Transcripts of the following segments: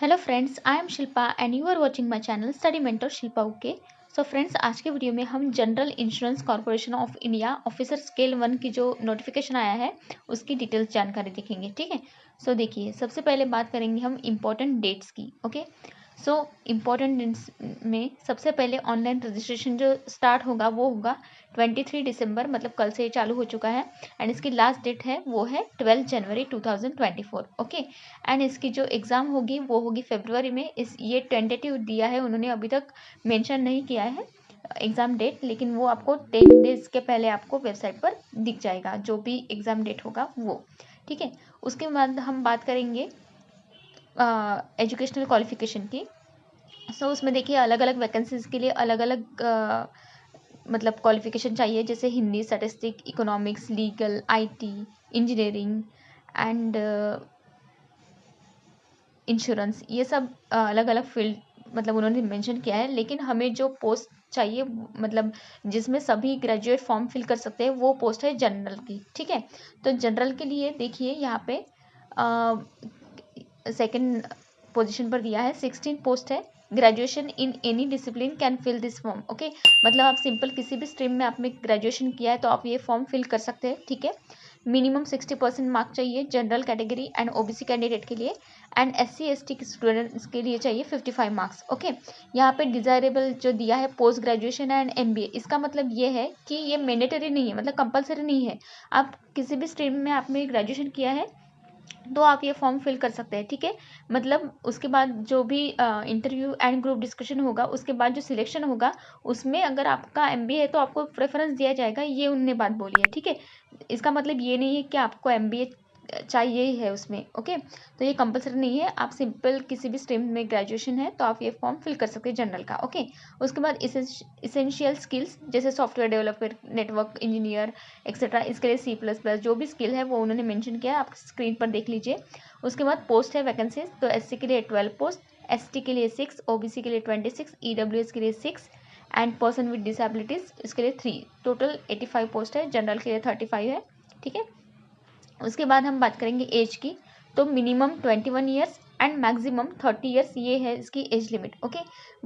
Hello friends, I am Shilpa and you are watching my channel study mentor Shilpa okay. So friends, आज के video में हम General Insurance Corporation of India officer scale 1 की जो notification आया है उसकी डिटेल्स जानकारी देखेंगे। ठीक है। सो देखिए, सबसे पहले बात करेंगे हम इम्पोर्टेंट डेट्स की। ओके। सो इम्पोर्टेंट डेट्स में सबसे पहले ऑनलाइन रजिस्ट्रेशन जो स्टार्ट होगा वो होगा 23 दिसंबर, मतलब कल से ये चालू हो चुका है। एंड इसकी लास्ट डेट है वो है 12 जनवरी 2024। ओके। एंड इसकी जो एग्ज़ाम होगी वो होगी फरवरी में। इस ये टेंटेटिव दिया है उन्होंने, अभी तक मेंशन नहीं किया है एग्ज़ाम डेट, लेकिन वो आपको 10 डेज़ के पहले आपको वेबसाइट पर दिख जाएगा जो भी एग्ज़ाम डेट होगा वो। ठीक है। उसके बाद हम बात करेंगे एजुकेशनल क्वालिफिकेशन की। सो उसमें देखिए, अलग अलग वैकेंसीज़ के लिए अलग अलग मतलब क्वालिफिकेशन चाहिए, जैसे Hindi, statistic, economics, legal, IT, engineering and insurance. ये सब अलग अलग फील्ड मतलब उन्होंने मेंशन किया है। लेकिन हमें जो पोस्ट चाहिए, मतलब जिसमें सभी ग्रेजुएट फॉर्म फिल कर सकते हैं, वो पोस्ट है जनरल की। ठीक है। तो जनरल के लिए देखिए यहाँ पे सेकंड पोजीशन पर दिया है, 16 पोस्ट है। Graduation in any discipline can fill this form. Okay. मतलब आप सिंपल किसी भी स्ट्रीम में आपने ग्रेजुएशन किया है तो आप ये फॉर्म फिल कर सकते हैं। ठीक है। मिनिमम 60% मार्क चाहिए general category and OBC candidate के लिए। एंड SC ST के स्टूडेंट्स के लिए चाहिए 55 मार्क्स। ओके। यहाँ पे डिज़ायरेबल जो दिया है पोस्ट ग्रेजुएशन एंड MBA, इसका मतलब ये है कि ये मैंडेटरी नहीं है, मतलब कंपलसरी नहीं है। आप किसी भी स्ट्रीम में आपने ग्रेजुएशन किया है तो आप ये फॉर्म फिल कर सकते हैं। ठीक है। मतलब उसके बाद जो भी इंटरव्यू एंड ग्रुप डिस्कशन होगा, उसके बाद जो सिलेक्शन होगा उसमें अगर आपका MBA है तो आपको प्रेफरेंस दिया जाएगा, ये उनने बात बोली है। ठीक है। इसका मतलब ये नहीं है कि आपको MBA चाहिए ही है उसमें। ओके। तो ये कंपलसरी नहीं है, आप सिंपल किसी भी स्ट्रीम में ग्रेजुएशन है तो आप ये फॉर्म फिल कर सकते हैं जनरल का। ओके। उसके बाद इसेंशियल स्किल्स जैसे software developer, network engineer etcetera, इसके लिए C++ जो भी स्किल है वो उन्होंने मेंशन किया है, आप स्क्रीन पर देख लीजिए। उसके बाद पोस्ट है वैकेंसीज, तो SC के लिए 12 पोस्ट, ST के लिए 6, OBC के लिए 26, EWS के लिए 6 एंड पर्सन विद डिसेबिलिटीज इसके लिए 3। टोटल 85 पोस्ट है। जनरल के लिए 35 है। ठीक है। उसके बाद हम बात करेंगे एज की, तो minimum 21 years and maximum 30 years, ये है इसकी एज लिमिट। ओके।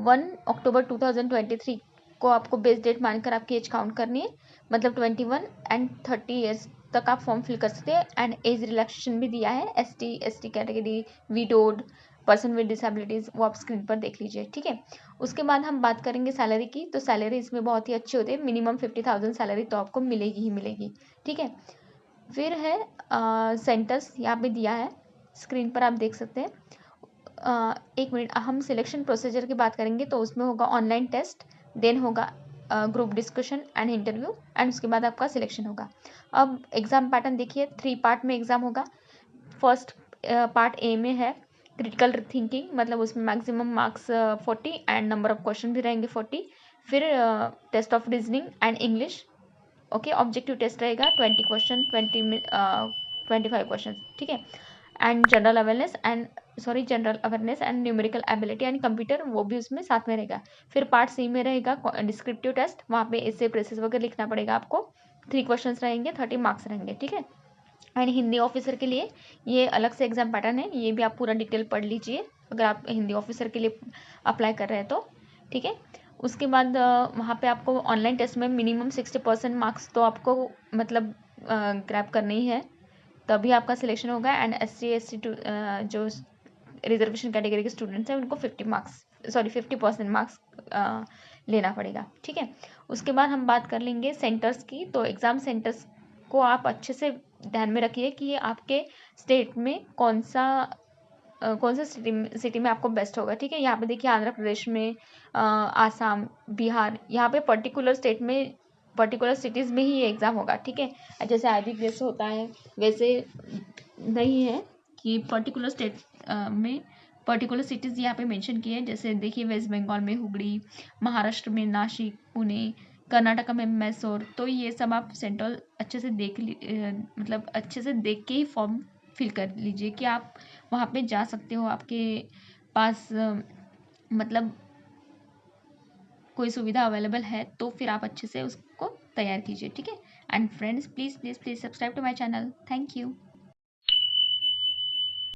1 अक्टूबर 2023 को आपको बेस डेट मानकर आपकी एज काउंट करनी है, मतलब 21 एंड 30 ईयर्स तक आप फॉर्म फिल कर सकते हैं। एंड एज रिलैक्सेशन भी दिया है ST category, widowed, person with disabilities, वो आप स्क्रीन पर देख लीजिए। ठीक है। उसके बाद हम बात करेंगे सैलरी की, तो सैलरी इसमें बहुत ही अच्छी होती है, मिनिमम 50,000 सैलरी तो आपको मिलेगी ही मिलेगी। ठीक है। फिर है सेंटर्स, यहाँ पे दिया है, स्क्रीन पर आप देख सकते हैं। एक मिनट, हम सिलेक्शन प्रोसीजर की बात करेंगे तो उसमें होगा ऑनलाइन टेस्ट, देन होगा group discussion and interview, and उसके बाद आपका सिलेक्शन होगा। अब एग्ज़ाम पैटर्न देखिए, 3 पार्ट में एग्ज़ाम होगा। फर्स्ट पार्ट A में है क्रिटिकल थिंकिंग, मतलब उसमें maximum marks 40 and number of question भी रहेंगे 40। फिर test of reasoning and English. Okay. Objective test रहेगा 20 क्वेश्चन, 25 क्वेश्चन। ठीक है। And general awareness and numerical ability and computer, वो भी उसमें साथ में रहेगा। फिर पार्ट C में रहेगा डिस्क्रिप्टिव टेस्ट, वहाँ पे ऐसे प्रेसेस वगैरह लिखना पड़ेगा आपको। 3 क्वेश्चन रहेंगे, 30 मार्क्स रहेंगे। ठीक है। एंड हिंदी ऑफिसर के लिए ये अलग से एग्जाम पैटर्न है, ये भी आप पूरा डिटेल पढ़ लीजिए अगर आप हिंदी ऑफिसर के लिए अप्लाई कर रहे हैं तो। ठीक है। उसके बाद वहाँ पे आपको ऑनलाइन टेस्ट में मिनिमम 60% मार्क्स तो आपको मतलब ग्रैब करनी ही है, तभी आपका सिलेक्शन होगा। एंड SC ST जो रिजर्वेशन कैटेगरी के स्टूडेंट्स हैं उनको 50% मार्क्स लेना पड़ेगा। ठीक है। उसके बाद हम बात कर लेंगे सेंटर्स की, तो एग्ज़ाम सेंटर्स को आप अच्छे से ध्यान में रखिए कि ये आपके स्टेट में कौन सा सिटी में आपको बेस्ट होगा। ठीक है। यहाँ पे देखिए, आंध्र प्रदेश में, आसाम, बिहार, यहाँ पे पर्टिकुलर स्टेट में पर्टिकुलर सिटीज़ में ही ये एग्ज़ाम होगा। ठीक है। जैसे IB जैसे होता है वैसे नहीं है कि पर्टिकुलर स्टेट में पर्टिकुलर सिटीज़ यहाँ पे मेंशन किए हैं। जैसे देखिए, वेस्ट बंगाल में हुगली, महाराष्ट्र में नासिक, पुणे, कर्नाटका में मैसूर, तो ये सब आप सेंट्रल अच्छे से मतलब अच्छे से देख के ही फॉर्म फिल कर लीजिए कि आप वहाँ पे जा सकते हो, आपके पास मतलब कोई सुविधा अवेलेबल है तो फिर आप अच्छे से उसको तैयार कीजिए। ठीक है। And friends, please please please subscribe to my channel. Thank you.